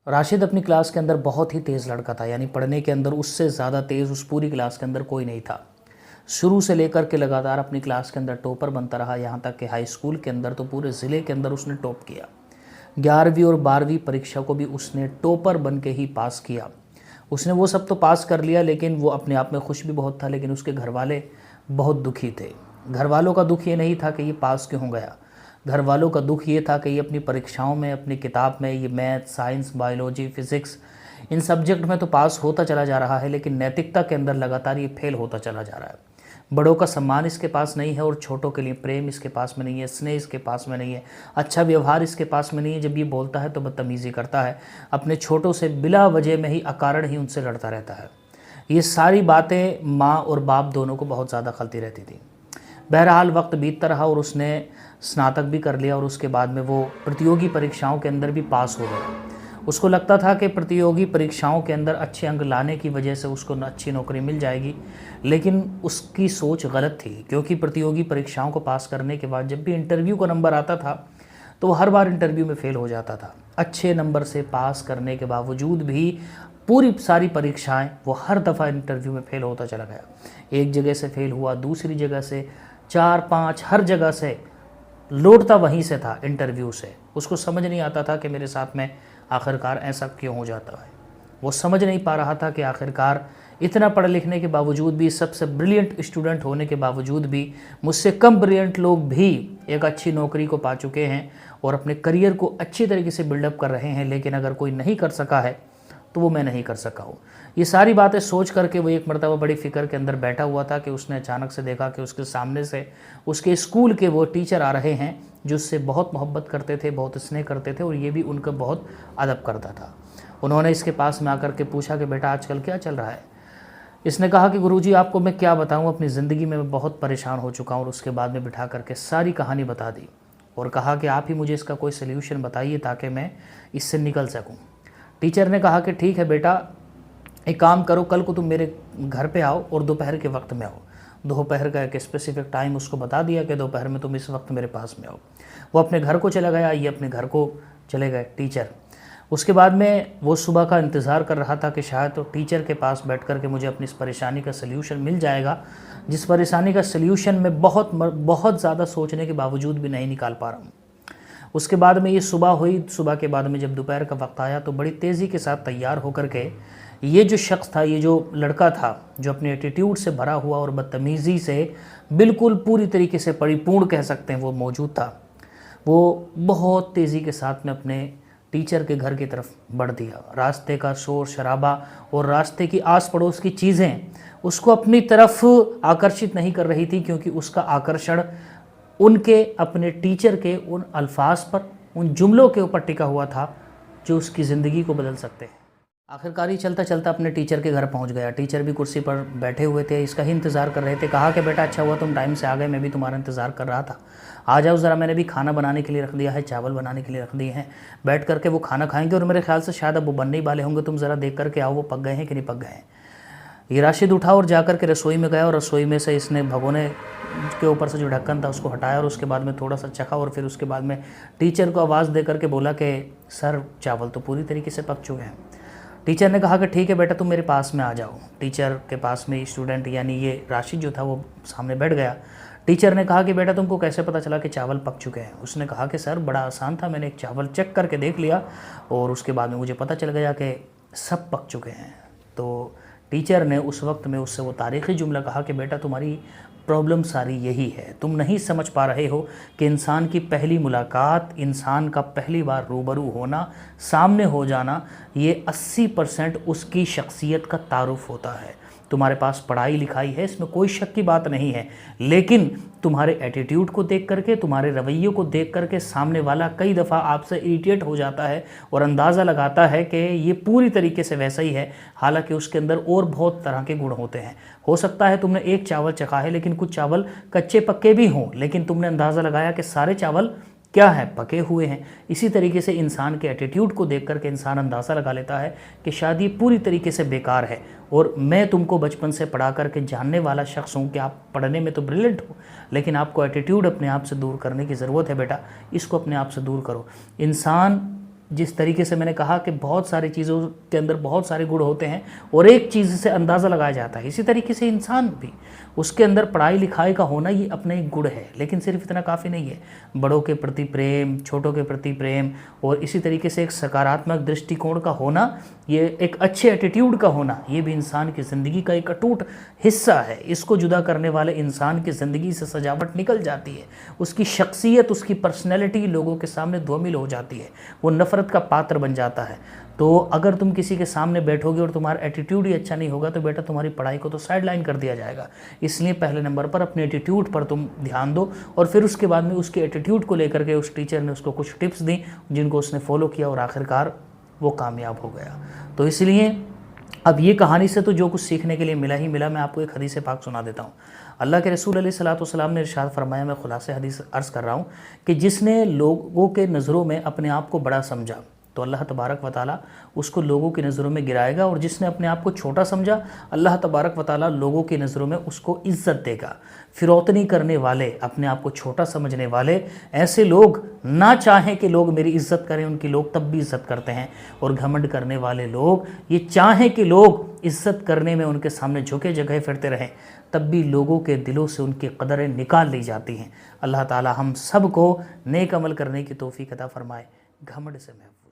राशिद अपनी क्लास के अंदर बहुत ही तेज़ लड़का था, यानी पढ़ने के अंदर उससे ज़्यादा तेज़ उस पूरी क्लास के अंदर कोई नहीं था। शुरू से लेकर के लगातार अपनी क्लास के अंदर टॉपर बनता रहा, यहाँ तक कि हाई स्कूल के अंदर तो पूरे ज़िले के अंदर उसने टॉप किया। 11वीं और 12वीं परीक्षा को भी उसने टॉपर बन के ही पास किया। उसने वो सब तो पास कर लिया, लेकिन वो अपने आप में खुश भी बहुत था, लेकिन उसके घर वाले बहुत दुखी थे। घर वालों का दुख ये नहीं था कि ये पास क्यों हो गया, घर वालों का दुख ये था कि ये अपनी परीक्षाओं में, अपनी किताब में, ये मैथ, साइंस, बायोलॉजी, फिज़िक्स, इन सब्जेक्ट में तो पास होता चला जा रहा है, लेकिन नैतिकता के अंदर लगातार ये फेल होता चला जा रहा है। बड़ों का सम्मान इसके पास नहीं है और छोटों के लिए प्रेम इसके पास में नहीं है, स्नेह इसके पास में नहीं है, अच्छा व्यवहार इसके पास में नहीं है। जब ये बोलता है तो बदतमीज़ी करता है, अपने छोटों से बिला वजह में ही, अकारण ही उनसे लड़ता रहता है। ये सारी बातें माँ और बाप दोनों को बहुत ज़्यादा खलती रहती थी। बहरहाल वक्त बीतता रहा और उसने स्नातक भी कर लिया और उसके बाद में वो प्रतियोगी परीक्षाओं के अंदर भी पास हो गया। उसको लगता था कि प्रतियोगी परीक्षाओं के अंदर अच्छे अंक लाने की वजह से उसको अच्छी नौकरी मिल जाएगी, लेकिन उसकी सोच गलत थी, क्योंकि प्रतियोगी परीक्षाओं को पास करने के बाद जब भी इंटरव्यू का नंबर आता था तो वो हर बार इंटरव्यू में फ़ेल हो जाता था। अच्छे नंबर से पास करने के बावजूद भी पूरी सारी परीक्षाएं वो हर दफ़ा इंटरव्यू में फ़ेल होता चला गया। एक जगह से फ़ेल हुआ, दूसरी जगह से, 4-5 हर जगह से लौटता वहीं से था इंटरव्यू से। उसको समझ नहीं आता था कि मेरे साथ में आखिरकार ऐसा क्यों हो जाता है। वो समझ नहीं पा रहा था कि आखिरकार इतना पढ़ लिखने के बावजूद भी, सबसे ब्रिलियंट स्टूडेंट होने के बावजूद भी, मुझसे कम ब्रिलियंट लोग भी एक अच्छी नौकरी को पा चुके हैं और अपने करियर को अच्छी तरीके से बिल्डअप कर रहे हैं, लेकिन अगर कोई नहीं कर सका है तो वो मैं नहीं कर सका हूँ। ये सारी बातें सोच करके वो एक मरतबा बड़ी फ़िक्र के अंदर बैठा हुआ था कि उसने अचानक से देखा कि उसके सामने से उसके स्कूल के वो टीचर आ रहे हैं जो उससे बहुत मोहब्बत करते थे, बहुत स्नेह करते थे और ये भी उनका बहुत अदब करता था। उन्होंने इसके पास में आकर के पूछा कि बेटा आजकल क्या चल रहा है। इसने कहा कि गुरुजी आपको मैं क्या बताऊँ, अपनी ज़िंदगी में मैं बहुत परेशान हो चुका हूँ। और उसके बाद में बिठा करके सारी कहानी बता दी और कहा कि आप ही मुझे इसका कोई सल्यूशन बताइए ताकि मैं इससे निकल सकूँ। टीचर ने कहा कि ठीक है बेटा, एक काम करो, कल को तुम मेरे घर पे आओ और दोपहर के वक्त में आओ। दोपहर का एक स्पेसिफिक टाइम उसको बता दिया कि दोपहर में तुम इस वक्त मेरे पास में आओ। वो अपने घर को चला गया, ये अपने घर को चले गए टीचर। उसके बाद में वो सुबह का इंतज़ार कर रहा था कि शायद तो टीचर के पास बैठ कर के मुझे अपनी इस परेशानी का सल्यूशन मिल जाएगा, जिस परेशानी का सल्यूशन मैं बहुत ज़्यादा सोचने के बावजूद भी नहीं निकाल पा रहा हूँ। उसके बाद में ये सुबह हुई, सुबह के बाद में जब दोपहर का वक्त आया तो बड़ी तेज़ी के साथ तैयार होकर के ये जो शख्स था, ये जो लड़का था, जो अपने एटीट्यूड से भरा हुआ और बदतमीज़ी से बिल्कुल पूरी तरीके से परिपूर्ण कह सकते हैं वो मौजूद था, वो बहुत तेज़ी के साथ में अपने टीचर के घर की तरफ बढ़ दिया। रास्ते का शोर शराबा और रास्ते की आस पड़ोस की चीज़ें उसको अपनी तरफ आकर्षित नहीं कर रही थी, क्योंकि उसका आकर्षण उनके अपने टीचर के उन अल्फाज पर, उन जुमलों के ऊपर टिका हुआ था जो उसकी ज़िंदगी को बदल सकते हैं। आखिरकार ही चलता चलता अपने टीचर के घर पहुंच गया। टीचर भी कुर्सी पर बैठे हुए थे, इसका ही इंतज़ार कर रहे थे। कहा कि बेटा अच्छा हुआ तुम टाइम से आ गए, मैं भी तुम्हारा इंतज़ार कर रहा था, आ जाओ ज़रा, मैंने भी खाना बनाने के लिए रख दिया है, चावल बनाने के लिए रख दिए हैं, बैठ करके वो खाना खाएंगे और मेरे ख्याल से शायद अब वो बनने ही वाले होंगे, तुम ज़रा देख करके आओ वो पक गए हैं कि नहीं पक गए हैं। ये राशिद उठा और जाकर के रसोई में गया और रसोई में से इसने भगोने के ऊपर से जो ढक्कन था उसको हटाया और उसके बाद में थोड़ा सा चखा और फिर उसके बाद में टीचर को आवाज़ दे करके बोला कि सर चावल तो पूरी तरीके से पक चुके हैं। टीचर ने कहा कि ठीक है बेटा तुम मेरे पास में आ जाओ। टीचर के पास में स्टूडेंट यानी ये राशिद जो था वो सामने बैठ गया। टीचर ने कहा कि बेटा तुमको कैसे पता चला कि चावल पक चुके हैं। उसने कहा कि सर बड़ा आसान था, मैंने एक चावल चेक करके देख लिया और उसके बाद में मुझे पता चल गया कि सब पक चुके हैं। तो टीचर ने उस वक्त में उससे वो तारीख़ी जुमला कहा कि बेटा तुम्हारी प्रॉब्लम सारी यही है, तुम नहीं समझ पा रहे हो कि इंसान की पहली मुलाकात, इंसान का पहली बार रूबरू होना, सामने हो जाना, ये 80% उसकी शख्सियत का तारुफ होता है। तुम्हारे पास पढ़ाई लिखाई है, इसमें कोई शक की बात नहीं है, लेकिन तुम्हारे एटीट्यूड को देख करके, तुम्हारे रवैये को देख करके सामने वाला कई दफ़ा आपसे इरिटेट हो जाता है और अंदाज़ा लगाता है कि ये पूरी तरीके से वैसा ही है, हालांकि उसके अंदर और बहुत तरह के गुण होते हैं। हो सकता है तुमने एक चावल चखा है लेकिन कुछ चावल कच्चे पक्के भी हों, लेकिन तुमने अंदाज़ा लगाया कि सारे चावल क्या है, पके हुए हैं। इसी तरीके से इंसान के एटीट्यूड को देख करके इंसान अंदाज़ा लगा लेता है कि शायद ये पूरी तरीके से बेकार है। और मैं तुमको बचपन से पढ़ा करके जानने वाला शख्स हूँ कि आप पढ़ने में तो ब्रिलियंट हो, लेकिन आपको एटीट्यूड अपने आप से दूर करने की ज़रूरत है बेटा, इसको अपने आप से दूर करो। इंसान जिस तरीके से मैंने कहा कि बहुत सारी चीज़ों के अंदर बहुत सारे गुण होते हैं और एक चीज़ से अंदाज़ा लगाया जाता है, इसी तरीके से इंसान भी, उसके अंदर पढ़ाई लिखाई का होना ये अपना एक गुण है, लेकिन सिर्फ इतना काफ़ी नहीं है। बड़ों के प्रति प्रेम, छोटों के प्रति प्रेम और इसी तरीके से एक सकारात्मक दृष्टिकोण का होना, ये एक अच्छे एटीट्यूड का होना, ये भी इंसान की ज़िंदगी का एक अटूट हिस्सा है। इसको जुदा करने वाले इंसान की ज़िंदगी से सजावट निकल जाती है, उसकी शख्सियत, उसकी पर्सनैलिटी लोगों के सामने धूमिल हो जाती है, वो नफ़रत का पात्र बन जाता है। तो अगर तुम किसी के सामने बैठोगे और तुम्हारा एटीट्यूड ही अच्छा नहीं होगा तो बेटा तुम्हारी पढ़ाई को तो साइडलाइन कर दिया जाएगा। इसलिए पहले नंबर पर अपने एटीट्यूड पर तुम ध्यान दो और फिर उसके बाद में उसके एटीट्यूड को लेकर के उस टीचर ने उसको कुछ टिप्स दी जिनको उसने फॉलो किया और आखिरकार वो कामयाब हो गया। तो इसलिए अब ये कहानी से तो जो कुछ सीखने के लिए मिला ही मिला। मैं आपको एक हदीस पाक सुना देता हूँ। अल्लाह के रसूल अलैहिस्सलातु वस्सलाम ने इरशाद फरमाया, मैं खुलासे हदीस अर्ज़ कर रहा हूँ कि जिसने लोगों के नज़रों में अपने आप को बड़ा समझा तो अल्लाह तबारक व तआला उसको लोगों की नज़रों में गिराएगा, और जिसने अपने आप को छोटा समझा अल्लाह तबारक व तआला लोगों की नज़रों में उसको इज़्ज़त देगा। फिरौतनी करने वाले, अपने आप को छोटा समझने वाले, ऐसे लोग ना चाहें कि लोग मेरी इज़्ज़त करें उनकी लोग तब भी इज़्ज़त करते हैं, और घमंड करने वाले लोग ये चाहें कि लोग इज़्ज़त करने में उनके सामने झुके जगह फिरते रहें तब भी लोगों के दिलों से उनकी कदरें निकाल ली जाती हैं। अल्लाह ताला हम सब को नेक अमल करने की तौफीक अता फरमाए, घमंड से महफूज।